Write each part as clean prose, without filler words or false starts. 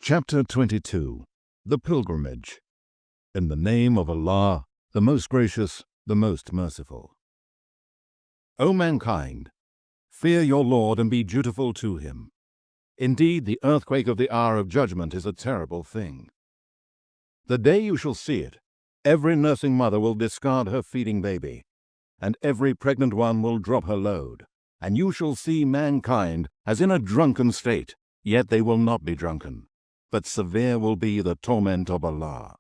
Chapter 22. The Pilgrimage. In the name of Allah, the most gracious, the most merciful. O mankind, fear your Lord and be dutiful to him. Indeed, the earthquake of the hour of judgment is a terrible thing. The day you shall see it, every nursing mother will discard her feeding baby, and every pregnant one will drop her load, and you shall see mankind as in a drunken state, yet they will not be drunken, but severe will be the torment of Allah.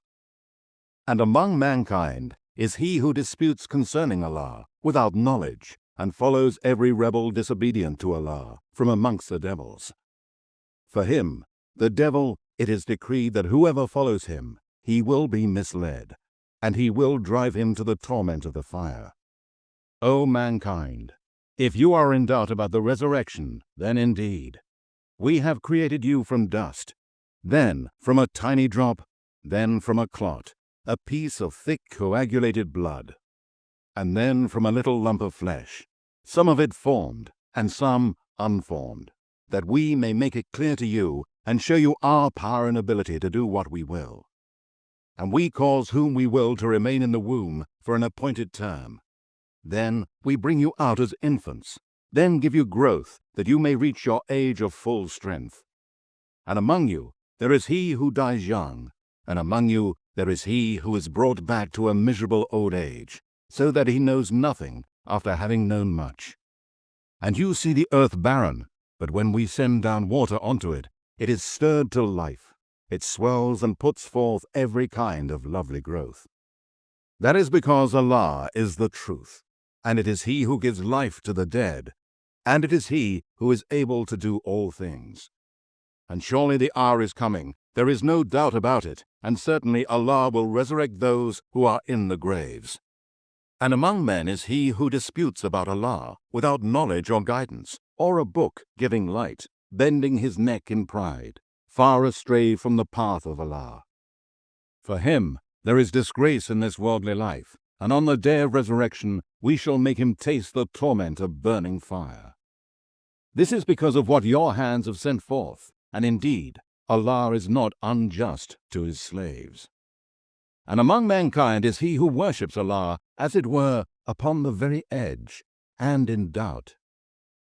And among mankind is he who disputes concerning Allah without knowledge, and follows every rebel disobedient to Allah from amongst the devils. For him, the devil, it is decreed that whoever follows him, he will be misled, and he will drive him to the torment of the fire. O mankind, if you are in doubt about the resurrection, then indeed, we have created you from dust, then from a tiny drop, then from a clot, a piece of thick coagulated blood, and then from a little lump of flesh, some of it formed, and some unformed, that we may make it clear to you and show you our power and ability to do what we will. And we cause whom we will to remain in the womb for an appointed term. Then we bring you out as infants, then give you growth, that you may reach your age of full strength. And among you there is he who dies young, and among you there is he who is brought back to a miserable old age, so that he knows nothing after having known much. And you see the earth barren, but when we send down water onto it, it is stirred to life. It swells and puts forth every kind of lovely growth. That is because Allah is the truth, and it is he who gives life to the dead, and it is he who is able to do all things. And surely the hour is coming, there is no doubt about it, and certainly Allah will resurrect those who are in the graves. And among men is he who disputes about Allah, without knowledge or guidance, or a book giving light, bending his neck in pride, far astray from the path of Allah. For him there is disgrace in this worldly life, and on the day of resurrection we shall make him taste the torment of burning fire. This is because of what your hands have sent forth, and indeed Allah is not unjust to his slaves. And among mankind is he who worships Allah, as it were, upon the very edge, and in doubt.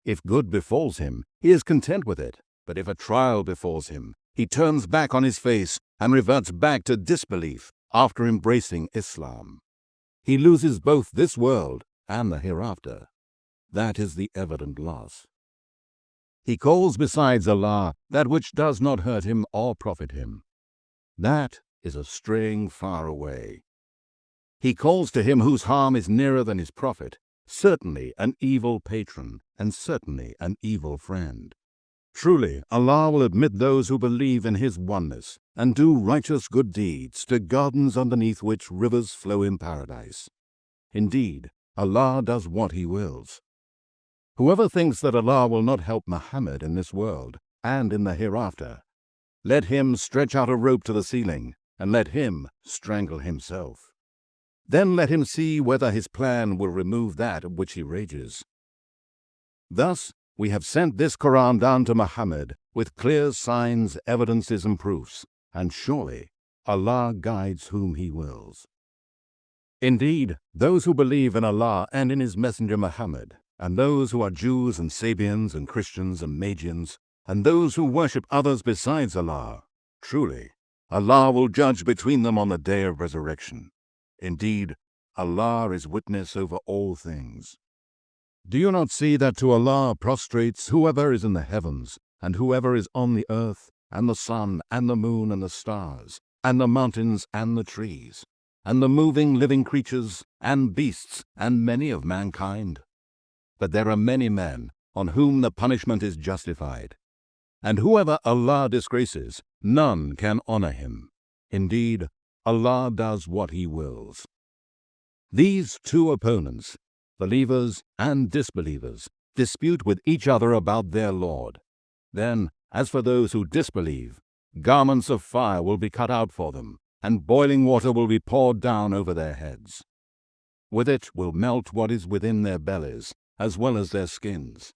If good befalls him, he is content with it, but if a trial befalls him, he turns back on his face and reverts back to disbelief after embracing Islam. He loses both this world and the hereafter. That is the evident loss. He calls besides Allah that which does not hurt him or profit him. That is a straying far away. He calls to him whose harm is nearer than his profit, certainly an evil patron, and certainly an evil friend. Truly, Allah will admit those who believe in his oneness, and do righteous good deeds, to gardens underneath which rivers flow in paradise. Indeed, Allah does what he wills. Whoever thinks that Allah will not help Muhammad in this world, and in the hereafter, let him stretch out a rope to the ceiling, and let him strangle himself. Then let him see whether his plan will remove that of which he rages. Thus, we have sent this Quran down to Muhammad with clear signs, evidences, and proofs, and surely Allah guides whom he wills. Indeed, those who believe in Allah and in his messenger Muhammad, and those who are Jews and Sabians and Christians and Magians, and those who worship others besides Allah, truly, Allah will judge between them on the day of resurrection. Indeed, Allah is witness over all things. Do you not see that to Allah prostrates whoever is in the heavens, and whoever is on the earth, and the sun, and the moon, and the stars, and the mountains, and the trees, and the moving living creatures, and beasts, and many of mankind? But there are many men on whom the punishment is justified, and whoever Allah disgraces, none can honor him. Indeed, Allah does what he wills. These two opponents, believers and disbelievers, dispute with each other about their Lord. Then, as for those who disbelieve, garments of fire will be cut out for them, and boiling water will be poured down over their heads. With it will melt what is within their bellies, as well as their skins.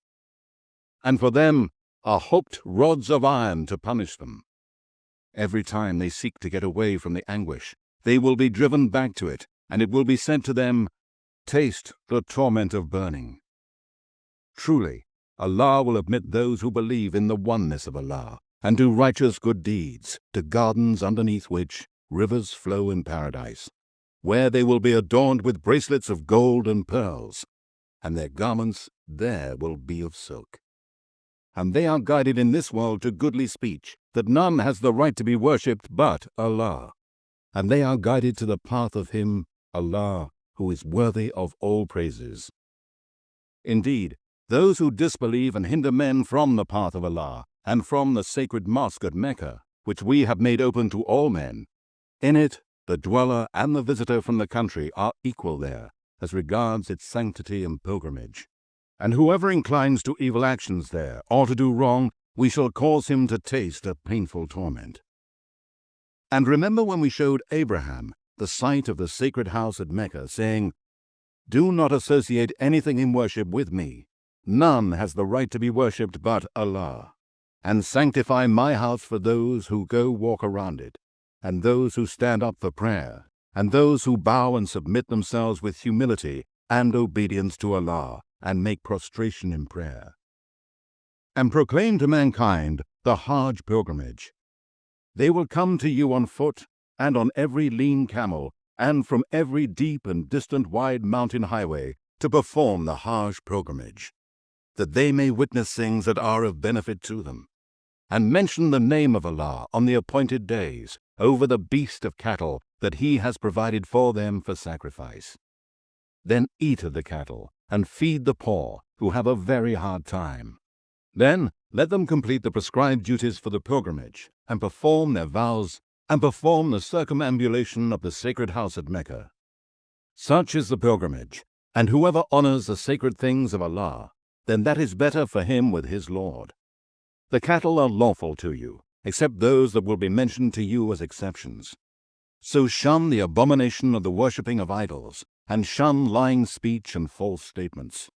And for them are hooked rods of iron to punish them. Every time they seek to get away from the anguish, they will be driven back to it, and it will be said to them, "Taste the torment of burning." Truly, Allah will admit those who believe in the oneness of Allah and do righteous good deeds to gardens underneath which rivers flow in paradise, where they will be adorned with bracelets of gold and pearls, and their garments there will be of silk. And they are guided in this world to goodly speech, that none has the right to be worshipped but Allah. And they are guided to the path of Him, Allah, who is worthy of all praises. Indeed, those who disbelieve and hinder men from the path of Allah and from the sacred mosque at Mecca, which we have made open to all men, in it the dweller and the visitor from the country are equal there, as regards its sanctity and pilgrimage. And whoever inclines to evil actions there, or to do wrong, we shall cause him to taste a painful torment. And remember when we showed Abraham the site of the sacred house at Mecca, saying, "Do not associate anything in worship with me. None has the right to be worshipped but Allah. And sanctify my house for those who go walk around it, and those who stand up for prayer, and those who bow and submit themselves with humility and obedience to Allah, and make prostration in prayer. And proclaim to mankind the Hajj pilgrimage. They will come to you on foot, and on every lean camel, and from every deep and distant wide mountain highway, to perform the Hajj pilgrimage, that they may witness things that are of benefit to them, and mention the name of Allah on the appointed days over the beast of cattle that He has provided for them for sacrifice. Then eat of the cattle, and feed the poor, who have a very hard time. Then let them complete the prescribed duties for the pilgrimage, and perform their vows, and perform the circumambulation of the sacred house at Mecca. Such is the pilgrimage, and whoever honors the sacred things of Allah, then that is better for him with his Lord. The cattle are lawful to you, except those that will be mentioned to you as exceptions. So shun the abomination of the worshipping of idols, and shun lying speech and false statements.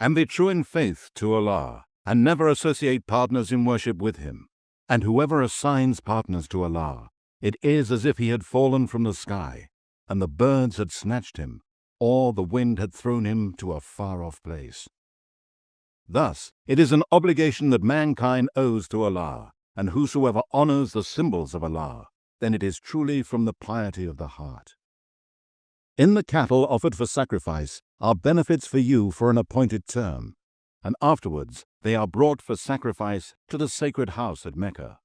And be true in faith to Allah, and never associate partners in worship with Him. And whoever assigns partners to Allah, it is as if he had fallen from the sky, and the birds had snatched him, or the wind had thrown him to a far-off place. Thus, it is an obligation that mankind owes to Allah, and whosoever honors the symbols of Allah, then it is truly from the piety of the heart. In the cattle offered for sacrifice are benefits for you for an appointed term, and afterwards they are brought for sacrifice to the sacred house at Mecca.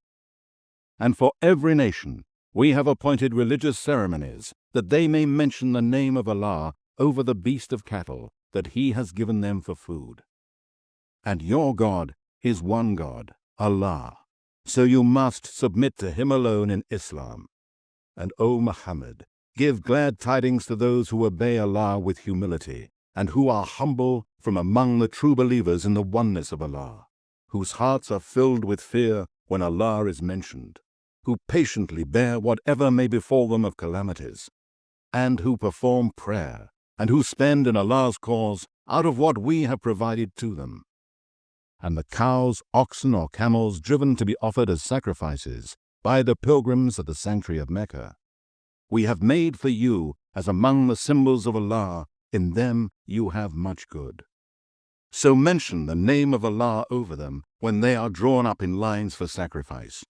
And for every nation we have appointed religious ceremonies, that they may mention the name of Allah over the beast of cattle that He has given them for food. And your God is one God, Allah, so you must submit to Him alone in Islam. And O Muhammad, give glad tidings to those who obey Allah with humility, and who are humble from among the true believers in the oneness of Allah, whose hearts are filled with fear when Allah is mentioned, who patiently bear whatever may befall them of calamities, and who perform prayer, and who spend in Allah's cause out of what we have provided to them. And the cows, oxen, or camels driven to be offered as sacrifices by the pilgrims of the sanctuary of Mecca, we have made for you as among the symbols of Allah. In them you have much good. So mention the name of Allah over them when they are drawn up in lines for sacrifice.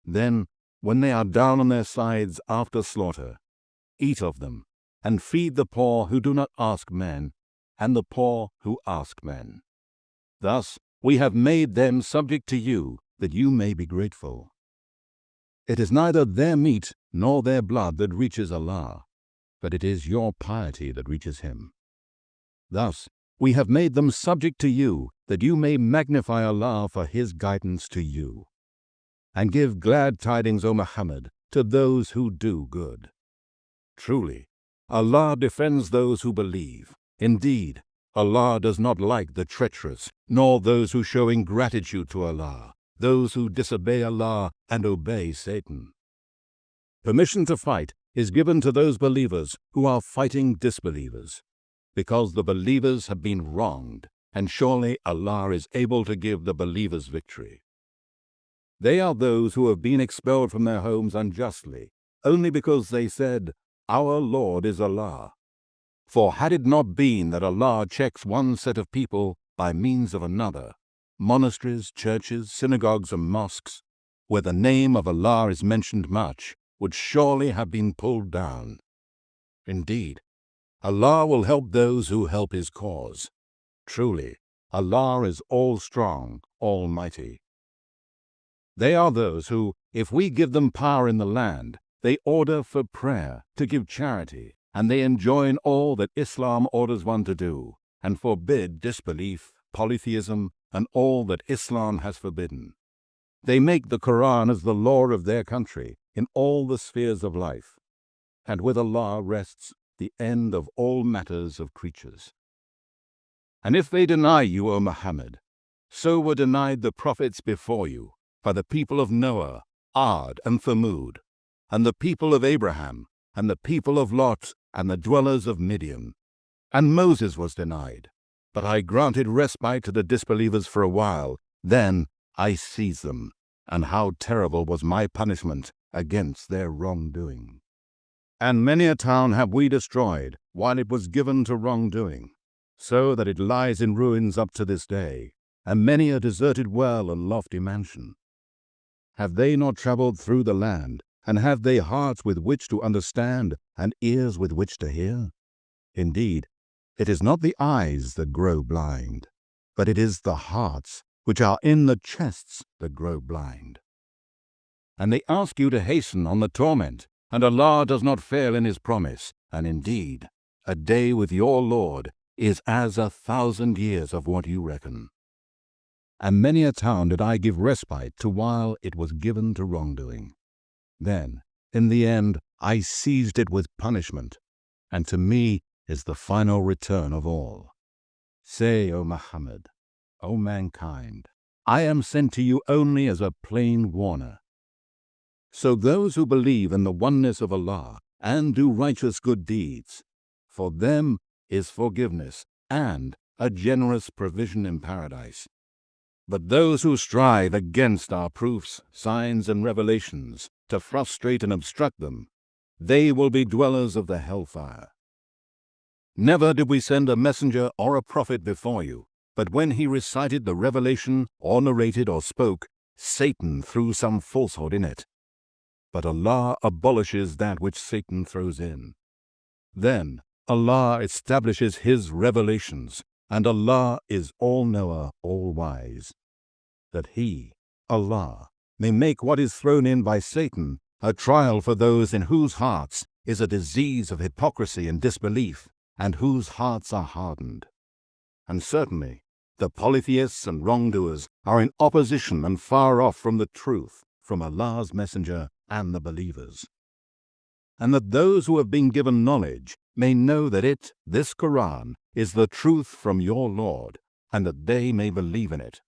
Then, when they are down on their sides after slaughter, eat of them, and feed the poor who do not ask men, and the poor who ask men. Thus we have made them subject to you, that you may be grateful. It is neither their meat nor their blood that reaches Allah, but it is your piety that reaches Him. Thus we have made them subject to you, that you may magnify Allah for His guidance to you. And give glad tidings, O Muhammad, to those who do good. Truly, Allah defends those who believe. Indeed, Allah does not like the treacherous, nor those who show ingratitude to Allah, those who disobey Allah and obey Satan. Permission to fight is given to those believers who are fighting disbelievers, because the believers have been wronged, and surely Allah is able to give the believers victory. They are those who have been expelled from their homes unjustly, only because they said, "Our Lord is Allah." For had it not been that Allah checks one set of people by means of another, monasteries, churches, synagogues, and mosques, where the name of Allah is mentioned much, would surely have been pulled down. Indeed, Allah will help those who help His cause. Truly, Allah is all-strong, almighty. They are those who, if we give them power in the land, they order for prayer, to give charity, and they enjoin all that Islam orders one to do, and forbid disbelief, polytheism, and all that Islam has forbidden. They make the Quran as the law of their country in all the spheres of life, and with Allah rests the end of all matters of creatures. And if they deny you, O Muhammad, so were denied the prophets before you, by the people of Noah, Ad, and Thamud, and the people of Abraham, and the people of Lot, and the dwellers of Midian. And Moses was denied, but I granted respite to the disbelievers for a while. Then I seized them, and how terrible was my punishment against their wrongdoing. And many a town have we destroyed, while it was given to wrongdoing, so that it lies in ruins up to this day, and many a deserted well and lofty mansion. Have they not travelled through the land, and have they hearts with which to understand, and ears with which to hear? Indeed, it is not the eyes that grow blind, but it is the hearts which are in the chests that grow blind. And they ask you to hasten on the torment, and Allah does not fail in His promise, and indeed, a day with your Lord is as 1,000 years of what you reckon. And many a town did I give respite to while it was given to wrongdoing. Then, in the end, I seized it with punishment, and to me is the final return of all. Say, O Muhammad, O mankind, I am sent to you only as a plain warner. So those who believe in the oneness of Allah and do righteous good deeds, for them is forgiveness and a generous provision in paradise. But those who strive against our proofs, signs, and revelations, to frustrate and obstruct them, they will be dwellers of the hellfire. Never did we send a messenger or a prophet before you, but when he recited the revelation, or narrated or spoke, Satan threw some falsehood in it. But Allah abolishes that which Satan throws in. Then Allah establishes His revelations, and Allah is all-knower, all-wise, that He, Allah, may make what is thrown in by Satan a trial for those in whose hearts is a disease of hypocrisy and disbelief, and whose hearts are hardened. And certainly, the polytheists and wrongdoers are in opposition and far off from the truth, from Allah's messenger and the believers. And that those who have been given knowledge may know that it, this Quran, is the truth from your Lord, and that they may believe in it,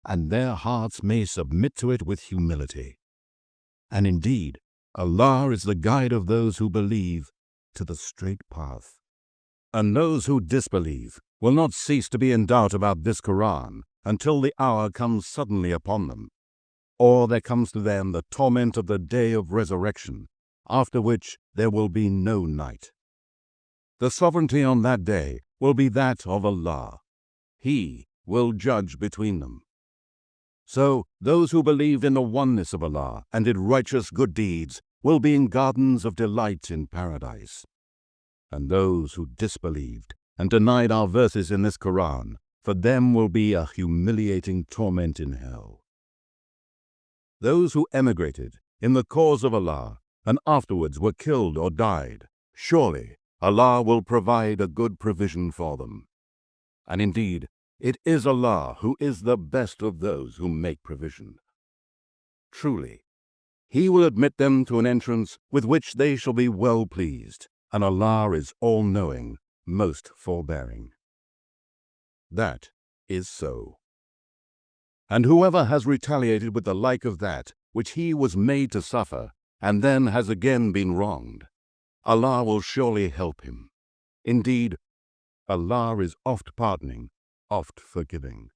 and their hearts may submit to it with humility. And indeed, Allah is the guide of those who believe to the straight path. And those who disbelieve will not cease to be in doubt about this Quran until the hour comes suddenly upon them, or there comes to them the torment of the day of resurrection, after which there will be no night. The sovereignty on that day will be that of Allah. He will judge between them. So those who believed in the oneness of Allah and did righteous good deeds will be in gardens of delight in paradise. And those who disbelieved and denied our verses in this Quran, for them will be a humiliating torment in hell. Those who emigrated in the cause of Allah and afterwards were killed or died, surely Allah will provide a good provision for them. And indeed, it is Allah who is the best of those who make provision. Truly, He will admit them to an entrance with which they shall be well pleased, and Allah is all-knowing, most forbearing. That is so. And whoever has retaliated with the like of that which he was made to suffer, and then has again been wronged, Allah will surely help him. Indeed, Allah is oft pardoning, oft forgiving.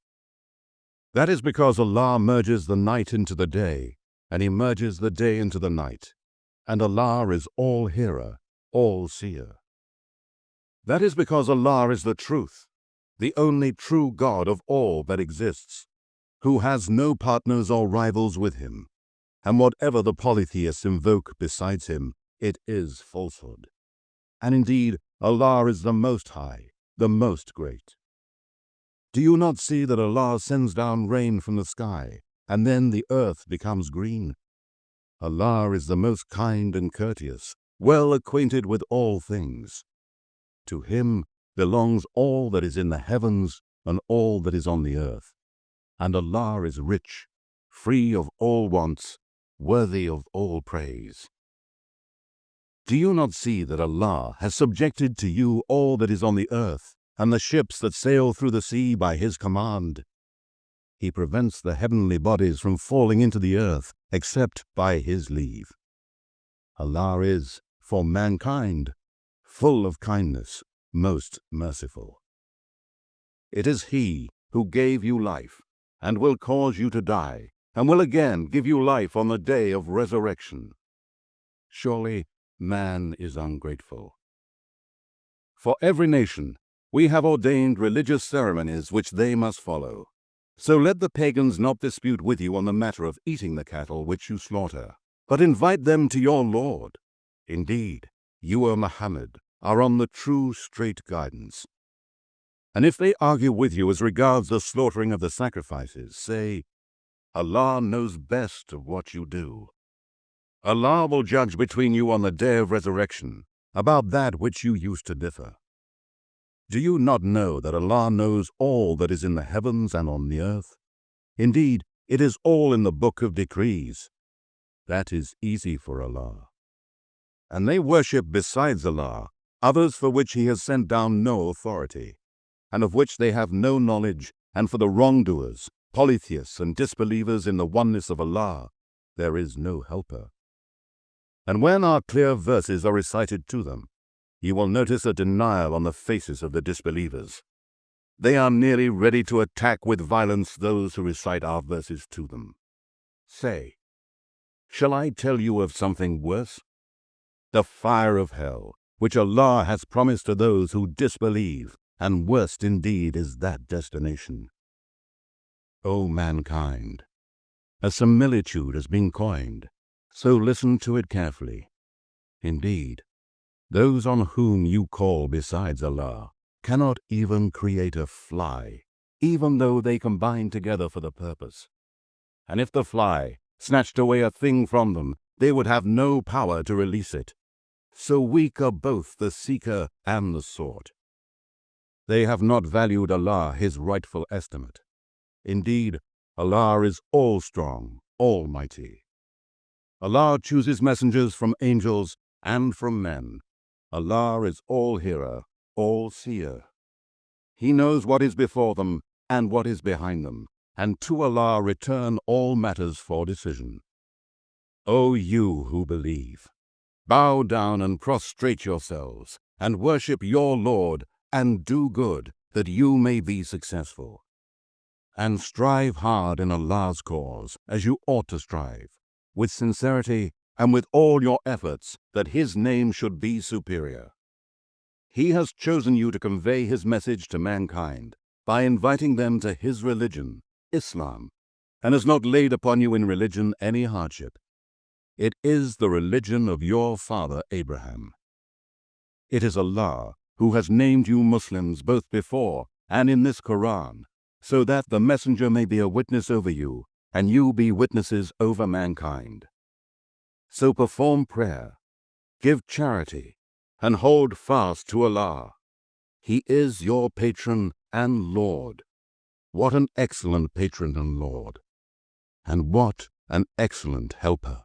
That is because Allah merges the night into the day, and He merges the day into the night, and Allah is all-hearer, all-seer. That is because Allah is the truth, the only true God of all that exists, who has no partners or rivals with Him, and whatever the polytheists invoke besides Him, it is falsehood. And indeed, Allah is the Most High, the Most Great. Do you not see that Allah sends down rain from the sky, and then the earth becomes green? Allah is the most kind and courteous, well acquainted with all things. To Him belongs all that is in the heavens and all that is on the earth. And Allah is rich, free of all wants, worthy of all praise. Do you not see that Allah has subjected to you all that is on the earth, and the ships that sail through the sea by His command? He prevents the heavenly bodies from falling into the earth, except by His leave. Allah is, for mankind, full of kindness, most merciful. It is He who gave you life, and will cause you to die, and will again give you life on the day of resurrection. Surely, man is ungrateful. For every nation, we have ordained religious ceremonies which they must follow. So let the pagans not dispute with you on the matter of eating the cattle which you slaughter, but invite them to your Lord. Indeed, you, O Muhammad, are on the true straight guidance. And if they argue with you as regards the slaughtering of the sacrifices, say, Allah knows best of what you do. Allah will judge between you on the day of resurrection about that which you used to differ. Do you not know that Allah knows all that is in the heavens and on the earth? Indeed, it is all in the book of decrees. That is easy for Allah. And they worship besides Allah others for which He has sent down no authority, and of which they have no knowledge, and for the wrongdoers, polytheists and disbelievers in the oneness of Allah, there is no helper. And when our clear verses are recited to them, you will notice a denial on the faces of the disbelievers. They are nearly ready to attack with violence those who recite our verses to them. Say, shall I tell you of something worse? The fire of hell, which Allah has promised to those who disbelieve, and worst indeed is that destination. O mankind, a similitude has been coined, so listen to it carefully. Indeed, those on whom you call besides Allah cannot even create a fly, even though they combine together for the purpose. And if the fly snatched away a thing from them, they would have no power to release it. So weak are both the seeker and the sought. They have not valued Allah His rightful estimate. Indeed, Allah is all-strong, almighty. Allah chooses messengers from angels and from men. Allah is all-hearer, all-seer. He knows what is before them and what is behind them, and to Allah return all matters for decision. O you who believe, bow down and prostrate yourselves, and worship your Lord, and do good, that you may be successful. And strive hard in Allah's cause, as you ought to strive, with sincerity and with all your efforts, that His name should be superior. He has chosen you to convey His message to mankind by inviting them to His religion, Islam, and has not laid upon you in religion any hardship. It is the religion of your father Abraham. It is Allah who has named you Muslims both before and in this Quran, so that the messenger may be a witness over you, and you be witnesses over mankind. So perform prayer, give charity, and hold fast to Allah. He is your patron and Lord. What an excellent patron and Lord, and what an excellent helper.